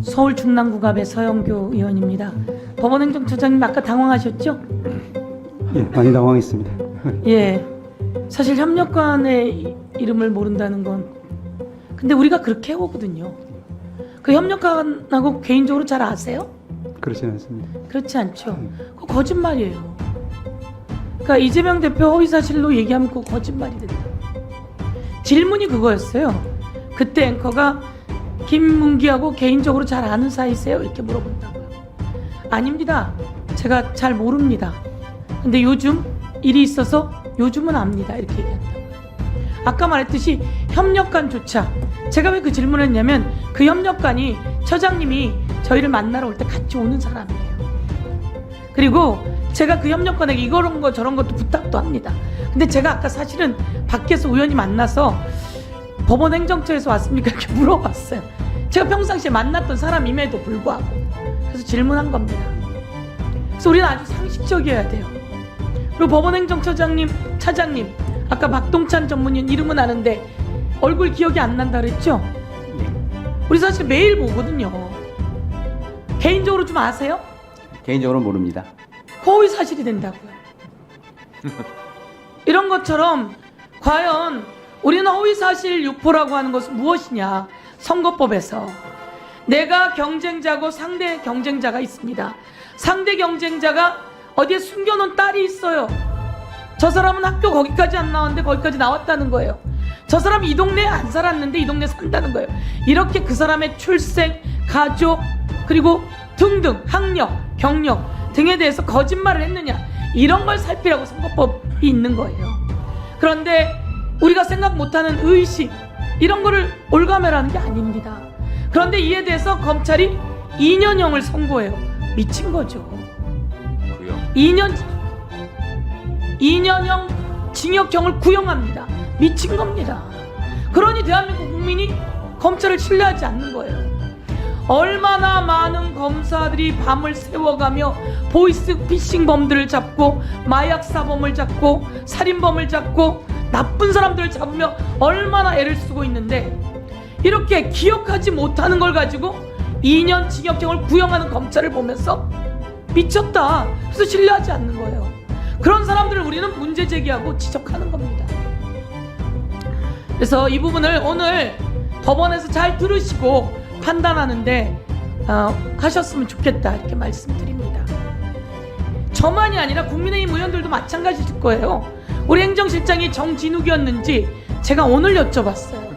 서울 중랑구갑의 서영교 의원입니다. 법원행정처장님 아까 당황하셨죠? 예, 많이 당황했습니다. 예, 사실 협력관의 이름을 모른다는 건 근데 우리가 그렇게 해오거든요. 그 협력관하고 개인적으로 잘 아세요? 그렇지는 않습니다. 그렇지 않죠. 그거 거짓말이에요. 그러니까 이재명 대표 허위사실로 얘기하면 그거 거짓말이 된다. 질문이 그거였어요. 그때 앵커가 김문기하고 개인적으로 잘 아는 사이세요? 이렇게 물어본다고요. 아닙니다. 제가 잘 모릅니다. 근데 요즘 일이 있어서 요즘은 압니다. 이렇게 얘기한다고요. 아까 말했듯이 협력관조차 제가 왜 그 질문을 했냐면 그 협력관이 처장님이 저희를 만나러 올 때 같이 오는 사람이에요. 그리고 제가 그 협력관에게 이런 거 저런 것도 부탁도 합니다. 근데 제가 아까 사실은 밖에서 우연히 만나서 법원 행정처에서 왔습니까? 이렇게 물어봤어요. 제가 평상시에 만났던 사람임에도 불구하고 그래서 질문한 겁니다. 그래서 우리는 아주 상식적이어야 돼요. 그리고 법원 행정처장님, 차장님 아까 박동찬 전문위원 이름은 아는데 얼굴 기억이 안 난다 그랬죠? 우리 사실 매일 보거든요. 개인적으로 좀 아세요? 개인적으로 모릅니다. 허위 사실이 된다고요. 이런 것처럼 과연 우리는 허위 사실 유포라고 하는 것은 무엇이냐? 선거법에서 내가 경쟁자고 상대 경쟁자가 있습니다. 상대 경쟁자가 어디에 숨겨놓은 딸이 있어요. 저 사람은 학교 거기까지 안 나왔는데 거기까지 나왔다는 거예요. 저 사람 이 동네에 안 살았는데 이 동네에 산다는 거예요. 이렇게 그 사람의 출생, 가족, 그리고 등등 학력, 경력 등에 대해서 거짓말을 했느냐 이런 걸 살피라고 선거법이 있는 거예요. 그런데 우리가 생각 못하는 의식 이런 거를 올가매라는 게 아닙니다. 그런데 이에 대해서 검찰이 2년형을 선고해요. 미친 거죠. 2년형 징역형을 구형합니다. 미친 겁니다. 그러니 대한민국 국민이 검찰을 신뢰하지 않는 거예요. 얼마나 많은 검사들이 밤을 새워가며 보이스피싱 범들을 잡고 마약 사범을 잡고 살인범을 잡고 나쁜 사람들을 잡으며 얼마나 애를 쓰고 있는데 이렇게 기억하지 못하는 걸 가지고 2년 징역형을 구형하는 검찰을 보면서 미쳤다. 그래서 신뢰하지 않는 거예요. 그런 사람들을 우리는 문제 제기하고 지적하는 겁니다. 그래서 이 부분을 오늘 법원에서 잘 들으시고 판단하는데 하셨으면 좋겠다 이렇게 말씀드립니다. 저만이 아니라 국민의힘 의원들도 마찬가지일 거예요. 우리 행정실장이 정진욱이었는지 제가 오늘 여쭤봤어요.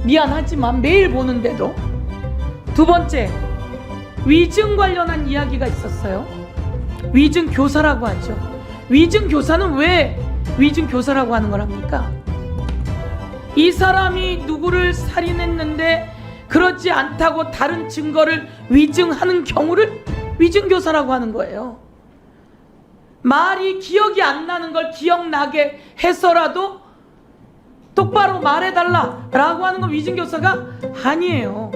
미안하지만 매일 보는데도. 두 번째, 위증 관련한 이야기가 있었어요. 위증 교사라고 하죠. 위증 교사는 왜 위증 교사라고 하는 거랍니까? 이 사람이 누구를 살인했는데 그렇지 않다고 다른 증거를 위증하는 경우를 위증 교사라고 하는 거예요. 말이 기억이 안 나는 걸 기억나게 해서라도 똑바로 말해달라라고 하는 건 위증 교사가 아니에요.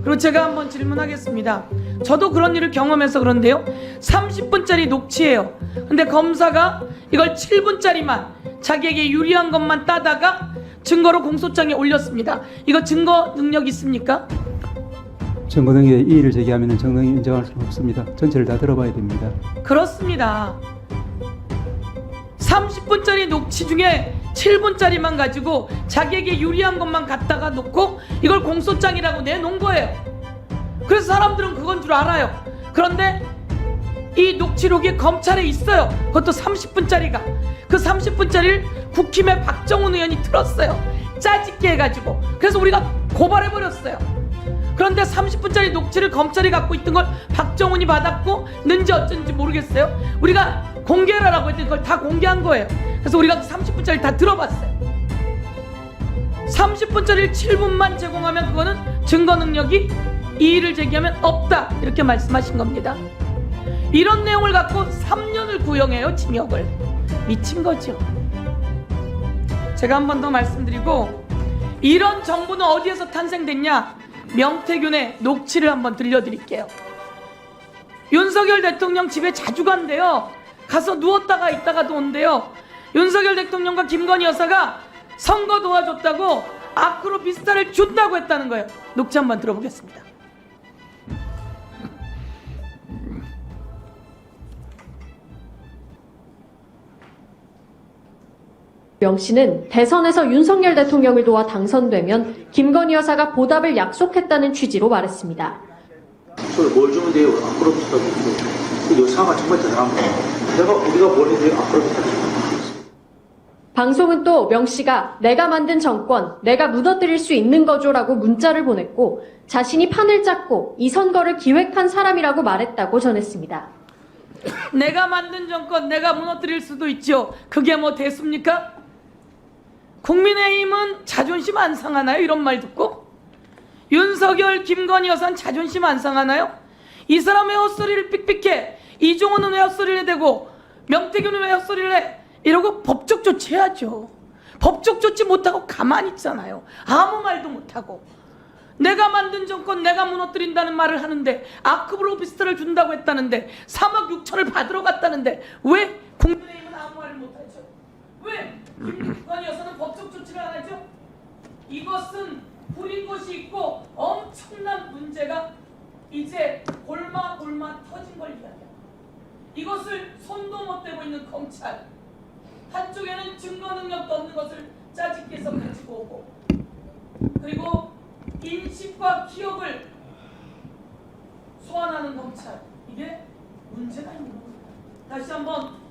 그리고 제가 한번 질문하겠습니다. 저도 그런 일을 경험해서 그런데요. 30분짜리 녹취예요. 근데 검사가 이걸 7분짜리만 자기에게 유리한 것만 따다가 증거로 공소장에 올렸습니다. 이거 증거 능력 있습니까? 증거 능력에 이의를 제기하면 정당히 인정할 수 없습니다. 전체를 다 들어봐야 됩니다. 그렇습니다. 30분짜리 녹취 중에 7분짜리만 가지고 자기에게 유리한 것만 갖다가 놓고 이걸 공소장이라고 내놓은 거예요. 그래서 사람들은 그건 줄 알아요. 그런데 이 녹취록이 검찰에 있어요. 그것도 30분짜리가. 그 30분짜리를 국힘의 박정훈 의원이 틀었어요. 짜집게 해가지고. 그래서 우리가 고발해버렸어요. 그런데 30분짜리 녹취를 검찰이 갖고 있던 걸 박정훈이 받았고 는지 어쩐지 모르겠어요. 우리가 공개하라고 했더니 그걸 다 공개한 거예요. 그래서 우리가 30분짜리 다 들어봤어요. 30분짜리를 7분만 제공하면 그거는 증거 능력이 이의를 제기하면 없다 이렇게 말씀하신 겁니다. 이런 내용을 갖고 3년을 구형해요. 징역을. 미친 거죠. 제가 한 번 더 말씀드리고 이런 정부는 어디에서 탄생됐냐? 명태균의 녹취를 한번 들려드릴게요. 윤석열 대통령 집에 자주 간대요. 가서 누웠다가 있다가도 온대요. 윤석열 대통령과 김건희 여사가 선거 도와줬다고 아크로비스타를 준다고 했다는 거예요. 녹취 한번 들어보겠습니다. 명 씨는 대선에서 윤석열 대통령을 도와 당선되면 김건희 여사가 보답을 약속했다는 취지로 말했습니다. 저를 뭘 주면 돼요? 앞으로부터 그 여사가 정말 대단한 거예요. 우리가 뭘 해야 돼요? 앞으로부터. 방송은 또 명 씨가 내가 만든 정권, 내가 무너뜨릴 수 있는 거죠라고 문자를 보냈고 자신이 판을 짰고 이 선거를 기획한 사람이라고 말했다고 전했습니다. 내가 만든 정권 내가 무너뜨릴 수도 있죠. 그게 뭐 됐습니까? 국민의힘은 자존심 안 상하나요? 이런 말 듣고? 윤석열, 김건희 여사는 자존심 안 상하나요? 이 사람의 헛소리를 삑삑해. 이종호는 왜 헛소리를 해대고 명태균은 왜 헛소리를 해? 이러고 법적 조치해야죠. 법적 조치 못하고 가만히 있잖아요. 아무 말도 못하고. 내가 만든 정권 내가 무너뜨린다는 말을 하는데 아크블 오피스텔을 준다고 했다는데 3억 6천을 받으러 갔다는데 왜 국민의힘은 아무 말을 못하죠? 왜 김건희 여사는 법적 조치를 안 하죠? 이것은 부린 것이 있고 엄청난 문제가 이제 골마 터진 걸 이야기합니다. 이것을 손도 못 대고 있는 검찰, 한쪽에는 증거 능력도 없는 것을 짜집게서 가지고 오고, 그리고 인식과 기억을 소환하는 검찰, 이게 문제가 있는 겁니다. 다시 한번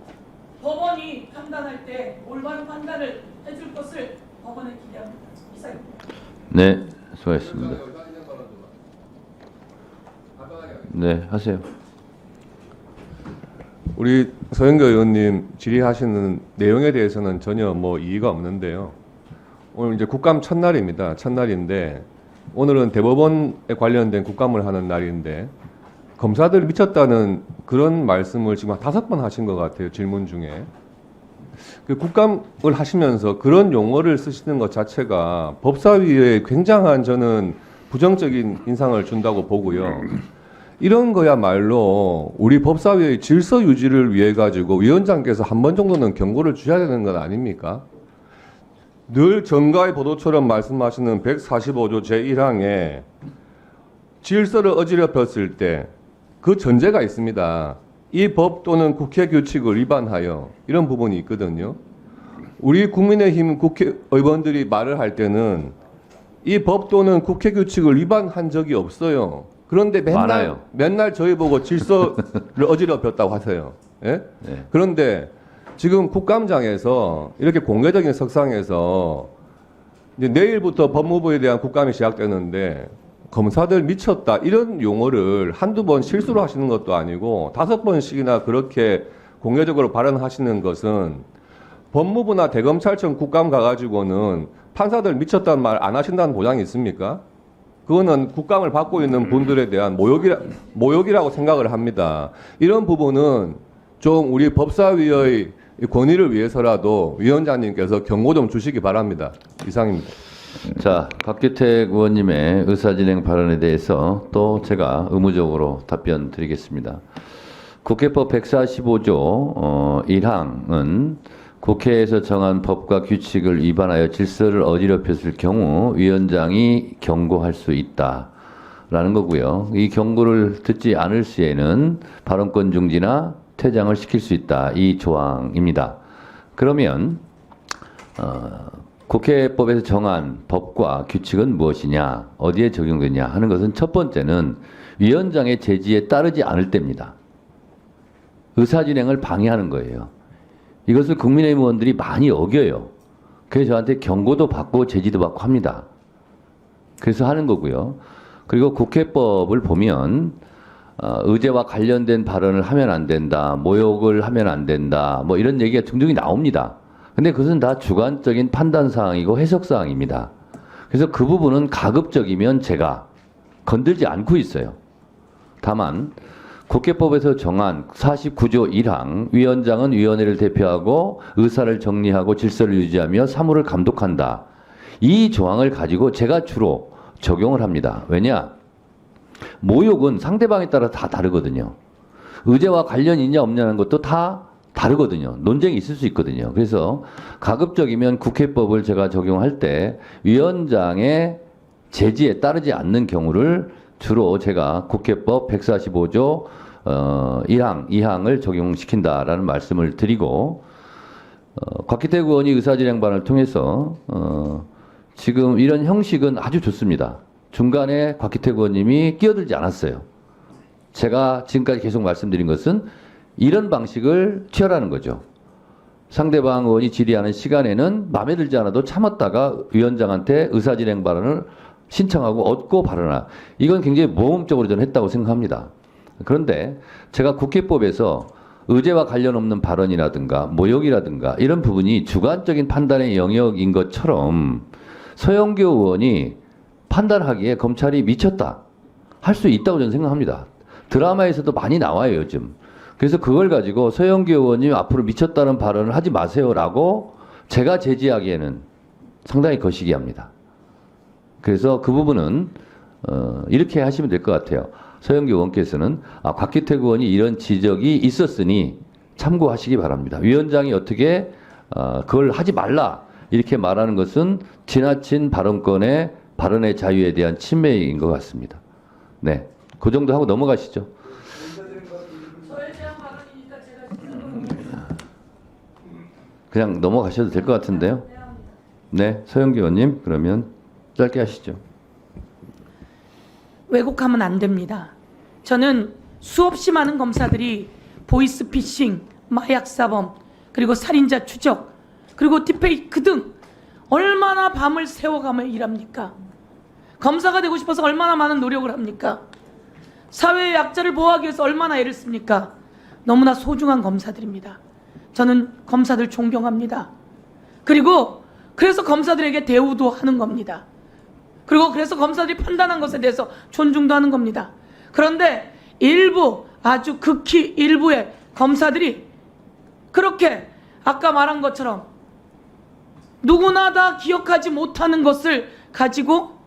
법원이 판단할 때 올바른 판단을 해줄 것을 법원에 기대합니다. 이상입니다. 네, 수고하셨습니다. 네, 하세요. 우리 서영교 의원님 질의하시는 내용에 대해서는 전혀 뭐 이의가 없는데요. 오늘 이제 국감 첫날입니다. 첫날인데 오늘은 대법원에 관련된 국감을 하는 날인데 검사들 미쳤다는 그런 말씀을 지금 5번 하신 것 같아요. 질문 중에. 그 국감을 하시면서 그런 용어를 쓰시는 것 자체가 법사위에 굉장한 저는 부정적인 인상을 준다고 보고요. 이런 거야말로 우리 법사위의 질서 유지를 위해 가지고 위원장께서 한 번 정도는 경고를 주셔야 되는 건 아닙니까? 늘 정가의 보도처럼 말씀하시는 145조 제1항에 질서를 어지럽혔을 때 그 전제가 있습니다. 이 법 또는 국회 규칙을 위반하여 이런 부분이 있거든요. 우리 국민의힘 국회의원들이 말을 할 때는 이 법 또는 국회 규칙을 위반한 적이 없어요. 그런데 맨날 저희 보고 질서를 어지럽혔다고 하세요. 예? 네. 그런데 지금 국감장에서 이렇게 공개적인 석상에서 이제 내일부터 법무부에 대한 국감이 시작되는데 검사들 미쳤다 이런 용어를 한두 번 실수로 하시는 것도 아니고 5번씩이나 그렇게 공개적으로 발언하시는 것은 법무부나 대검찰청 국감 가가지고는 판사들 미쳤다는 말 안 하신다는 보장이 있습니까? 그거는 국감을 받고 있는 분들에 대한 모욕이라고 생각을 합니다. 이런 부분은 좀 우리 법사위의 권위를 위해서라도 위원장님께서 경고 좀 주시기 바랍니다. 이상입니다. 자, 박규택 의원님의 의사진행 발언에 대해서 또 제가 의무적으로 답변 드리겠습니다. 국회법 145조 1항은 국회에서 정한 법과 규칙을 위반하여 질서를 어지럽혔을 경우 위원장이 경고할 수 있다라는 거고요. 이 경고를 듣지 않을 시에는 발언권 중지나 퇴장을 시킬 수 있다. 이 조항입니다. 그러면 국회법에서 정한 법과 규칙은 무엇이냐, 어디에 적용되냐 하는 것은 첫 번째는 위원장의 제지에 따르지 않을 때입니다. 의사진행을 방해하는 거예요. 이것을 국민의힘 의원들이 많이 어겨요. 그래서 저한테 경고도 받고 제지도 받고 합니다. 그래서 하는 거고요. 그리고 국회법을 보면 의제와 관련된 발언을 하면 안 된다, 모욕을 하면 안 된다, 뭐 이런 얘기가 등등이 나옵니다. 근데 그것은 다 주관적인 판단사항이고 해석사항입니다. 그래서 그 부분은 가급적이면 제가 건들지 않고 있어요. 다만 국회법에서 정한 49조 1항 위원장은 위원회를 대표하고 의사를 정리하고 질서를 유지하며 사무를 감독한다. 이 조항을 가지고 제가 주로 적용을 합니다. 왜냐? 모욕은 상대방에 따라 다 다르거든요. 의제와 관련이 있냐 없냐는 것도 다 다르거든요. 논쟁이 있을 수 있거든요. 그래서 가급적이면 국회법을 제가 적용할 때 위원장의 제지에 따르지 않는 경우를 주로 제가 국회법 145조 1항, 2항을 적용시킨다라는 말씀을 드리고, 곽기택 의원이 의사진행반을 통해서 지금 이런 형식은 아주 좋습니다. 중간에 곽기택 의원님이 끼어들지 않았어요. 제가 지금까지 계속 말씀드린 것은 이런 방식을 취하라는 거죠. 상대방 의원이 질의하는 시간에는 마음에 들지 않아도 참았다가 위원장한테 의사진행 발언을 신청하고 얻고 발언하. 이건 굉장히 모험적으로 저는 했다고 생각합니다. 그런데 제가 국회법에서 의제와 관련 없는 발언이라든가 모욕이라든가 이런 부분이 주관적인 판단의 영역인 것처럼 서영교 의원이 판단하기에 검찰이 미쳤다 할 수 있다고 저는 생각합니다. 드라마에서도 많이 나와요, 요즘. 그래서 그걸 가지고 서영교 의원님 앞으로 미쳤다는 발언을 하지 마세요라고 제가 제지하기에는 상당히 거시기합니다. 그래서 그 부분은 이렇게 하시면 될 것 같아요. 서영교 의원께서는 곽기택 의원이 이런 지적이 있었으니 참고하시기 바랍니다. 위원장이 어떻게 그걸 하지 말라 이렇게 말하는 것은 지나친 발언권의 발언의 자유에 대한 침해인 것 같습니다. 네, 그 정도 하고 넘어가시죠. 그냥 넘어가셔도 될 것 같은데요. 네, 서영교 의원님 그러면 짧게 하시죠. 왜곡하면 안 됩니다. 저는 수없이 많은 검사들이 보이스피싱, 마약사범, 그리고 살인자 추적, 그리고 딥페이크 등 얼마나 밤을 새워가며 일합니까? 검사가 되고 싶어서 얼마나 많은 노력을 합니까? 사회의 약자를 보호하기 위해서 얼마나 애를 씁니까? 너무나 소중한 검사들입니다. 저는 검사들 존경합니다. 그리고 그래서 검사들에게 대우도 하는 겁니다. 그리고 그래서 검사들이 판단한 것에 대해서 존중도 하는 겁니다. 그런데 일부, 아주 극히 일부의 검사들이 그렇게 아까 말한 것처럼 누구나 다 기억하지 못하는 것을 가지고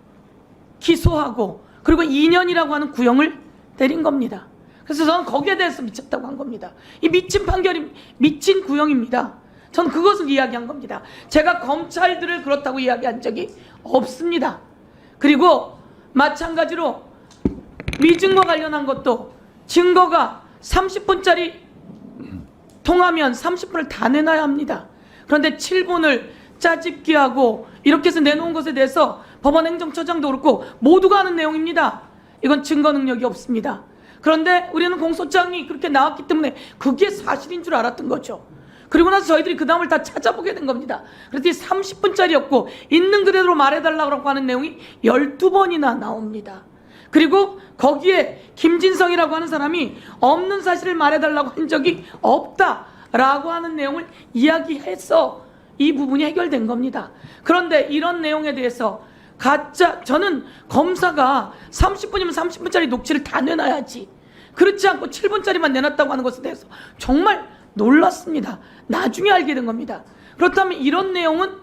기소하고 그리고 2년이라고 하는 구형을 때린 겁니다. 그래서 저는 거기에 대해서 미쳤다고 한 겁니다. 이 미친 판결이 미친 구형입니다. 전 그것을 이야기한 겁니다. 제가 검찰들을 그렇다고 이야기한 적이 없습니다. 그리고 마찬가지로 위증과 관련한 것도 증거가 30분짜리 통하면 30분을 다 내놔야 합니다. 그런데 7분을 짜집기하고 이렇게 해서 내놓은 것에 대해서 법원 행정처장도 그렇고 모두가 아는 내용입니다. 이건 증거 능력이 없습니다. 그런데 우리는 공소장이 그렇게 나왔기 때문에 그게 사실인 줄 알았던 거죠. 그리고 나서 저희들이 그 다음을 다 찾아보게 된 겁니다. 그랬더니 30분짜리였고 있는 그대로 말해달라고 하는 내용이 12번이나 나옵니다. 그리고 거기에 김진성이라고 하는 사람이 없는 사실을 말해달라고 한 적이 없다라고 하는 내용을 이야기해서 이 부분이 해결된 겁니다. 그런데 이런 내용에 대해서 저는 검사가 30분이면 30분짜리 녹취를 다 내놔야지. 그렇지 않고 7분짜리만 내놨다고 하는 것에 대해서 정말 놀랐습니다. 나중에 알게 된 겁니다. 그렇다면 이런 내용은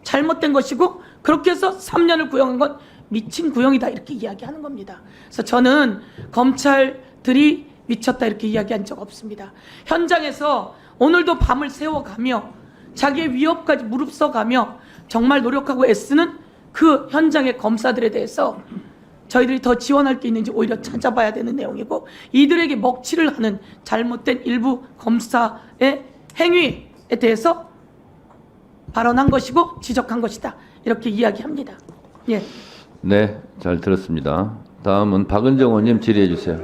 잘못된 것이고 그렇게 해서 3년을 구형한 건 미친 구형이다 이렇게 이야기하는 겁니다. 그래서 저는 검찰들이 미쳤다 이렇게 이야기한 적 없습니다. 현장에서 오늘도 밤을 새워가며 자기의 위협까지 무릅써가며 정말 노력하고 애쓰는 그 현장의 검사들에 대해서 저희들이 더 지원할 게 있는지 오히려 찾아봐야 되는 내용이고 이들에게 먹칠을 하는 잘못된 일부 검사의 행위에 대해서 발언한 것이고 지적한 것이다 이렇게 이야기합니다. 예. 네, 잘 들었습니다. 다음은 박은정 의원님 질의해 주세요.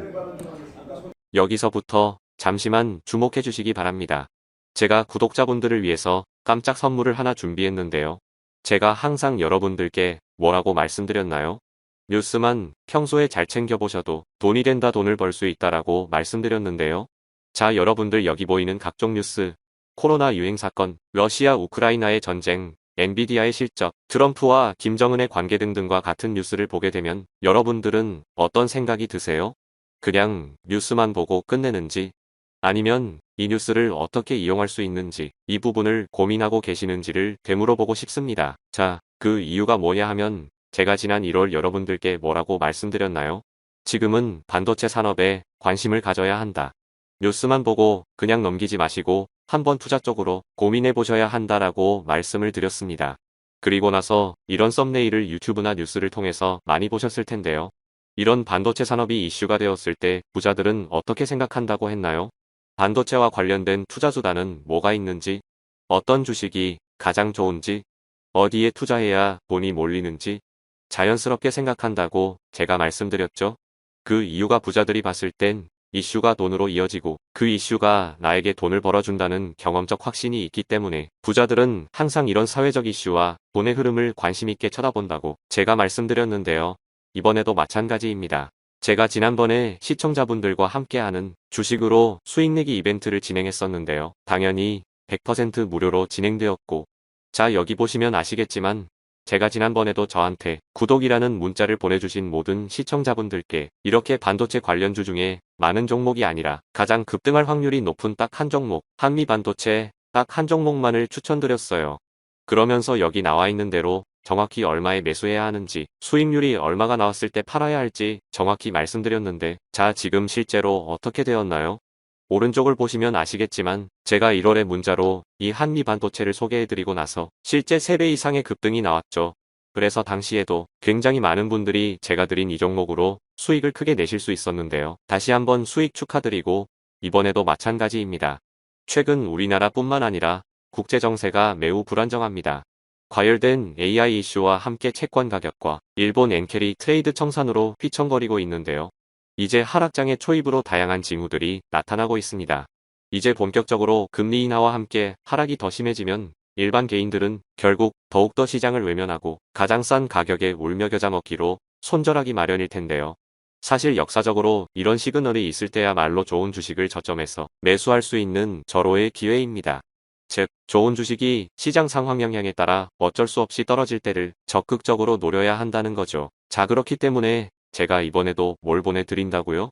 여기서부터 잠시만 주목해 주시기 바랍니다. 제가 구독자분들을 위해서 깜짝 선물을 하나 준비했는데요. 제가 항상 여러분들께 뭐라고 말씀드렸나요? 뉴스만 평소에 잘 챙겨보셔도 돈이 된다 돈을 벌 수 있다라고 말씀드렸는데요. 자, 여러분들 여기 보이는 각종 뉴스, 코로나 유행 사건, 러시아 우크라이나의 전쟁, 엔비디아의 실적, 트럼프와 김정은의 관계 등등과 같은 뉴스를 보게 되면 여러분들은 어떤 생각이 드세요? 그냥 뉴스만 보고 끝내는지 아니면 이 뉴스를 어떻게 이용할 수 있는지 이 부분을 고민하고 계시는지를 되물어보고 싶습니다. 자, 그 이유가 뭐냐 하면 제가 지난 1월 여러분들께 뭐라고 말씀드렸나요? 지금은 반도체 산업에 관심을 가져야 한다. 뉴스만 보고 그냥 넘기지 마시고 한번 투자 쪽으로 고민해 보셔야 한다라고 말씀을 드렸습니다. 그리고 나서 이런 썸네일을 유튜브나 뉴스를 통해서 많이 보셨을 텐데요. 이런 반도체 산업이 이슈가 되었을 때 부자들은 어떻게 생각한다고 했나요? 반도체와 관련된 투자 수단은 뭐가 있는지, 어떤 주식이 가장 좋은지, 어디에 투자해야 돈이 몰리는지 자연스럽게 생각한다고 제가 말씀드렸죠. 그 이유가 부자들이 봤을 땐 이슈가 돈으로 이어지고 그 이슈가 나에게 돈을 벌어준다는 경험적 확신이 있기 때문에 부자들은 항상 이런 사회적 이슈와 돈의 흐름을 관심 있게 쳐다본다고 제가 말씀드렸는데요. 이번에도 마찬가지입니다. 제가 지난번에 시청자분들과 함께하는 주식으로 수익 내기 이벤트를 진행했었는데요. 당연히 100% 무료로 진행되었고, 자, 여기 보시면 아시겠지만 제가 지난번에도 저한테 구독이라는 문자를 보내주신 모든 시청자분들께 이렇게 반도체 관련주 중에 많은 종목이 아니라 가장 급등할 확률이 높은 딱 한 종목, 한미반도체 딱 한 종목만을 추천드렸어요. 그러면서 여기 나와 있는 대로 정확히 얼마에 매수해야 하는지, 수익률이 얼마가 나왔을 때 팔아야 할지 정확히 말씀드렸는데, 자, 지금 실제로 어떻게 되었나요? 오른쪽을 보시면 아시겠지만 제가 1월에 문자로 이 한미반도체를 소개해드리고 나서 실제 3배 이상의 급등이 나왔죠. 그래서 당시에도 굉장히 많은 분들이 제가 드린 이 종목으로 수익을 크게 내실 수 있었는데요. 다시 한번 수익 축하드리고 이번에도 마찬가지입니다. 최근 우리나라뿐만 아니라 국제 정세가 매우 불안정합니다. 과열된 AI 이슈와 함께 채권 가격과 일본 엔캐리 트레이드 청산으로 휘청거리고 있는데요. 이제 하락장의 초입으로 다양한 징후들이 나타나고 있습니다. 이제 본격적으로 금리 인하와 함께 하락이 더 심해지면 일반 개인들은 결국 더욱더 시장을 외면하고 가장 싼 가격에 울며 겨자 먹기로 손절하기 마련일 텐데요. 사실 역사적으로 이런 시그널이 있을 때야말로 좋은 주식을 저점에서 매수할 수 있는 절호의 기회입니다. 즉, 좋은 주식이 시장 상황 영향에 따라 어쩔 수 없이 떨어질 때를 적극적으로 노려야 한다는 거죠. 자, 그렇기 때문에 제가 이번에도 뭘 보내드린다고요?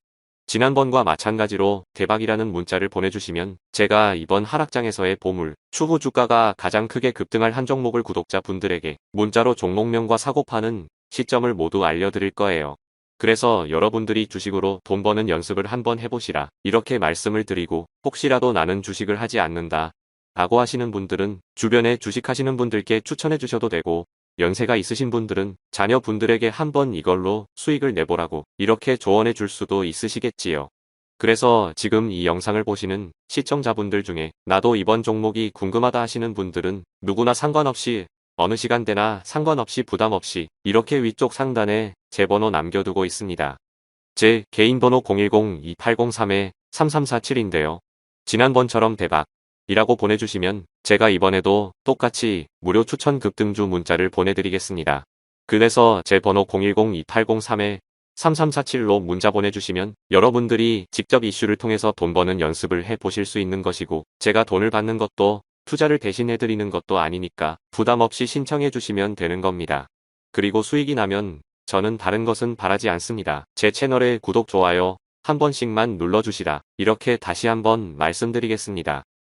지난번과 마찬가지로 대박이라는 문자를 보내주시면 제가 이번 하락장에서의 보물, 추후 주가가 가장 크게 급등할 한 종목을 구독자분들에게 문자로 종목명과 사고파는 시점을 모두 알려드릴 거예요. 그래서 여러분들이 주식으로 돈 버는 연습을 한번 해보시라 이렇게 말씀을 드리고, 혹시라도 나는 주식을 하지 않는다 라고 하시는 분들은 주변에 주식하시는 분들께 추천해 주셔도 되고, 연세가 있으신 분들은 자녀분들에게 한번 이걸로 수익을 내보라고 이렇게 조언해 줄 수도 있으시겠지요. 그래서 지금 이 영상을 보시는 시청자분들 중에 나도 이번 종목이 궁금하다 하시는 분들은 누구나 상관없이 어느 시간대나 상관없이 부담 없이 이렇게 위쪽 상단에 제 번호 남겨두고 있습니다. 제 개인 번호 010-2803-3347인데요. 지난번처럼 대박 이라고 보내주시면 제가 이번에도 똑같이 무료 추천 급등주 문자를 보내드리겠습니다. 그래서 제 번호 010-2803-3347로 문자 보내주시면 여러분들이 직접 이슈를 통해서 돈 버는 연습을 해보실 수 있는 것이고, 제가 돈을 받는 것도 투자를 대신해드리는 것도 아니니까 부담 없이 신청해 주시면 되는 겁니다. 그리고 수익이 나면 저는 다른 것은 바라지 않습니다. 제 채널에 구독, 좋아요 한 번씩만 눌러주시라 이렇게 다시 한번 말씀드리겠습니다.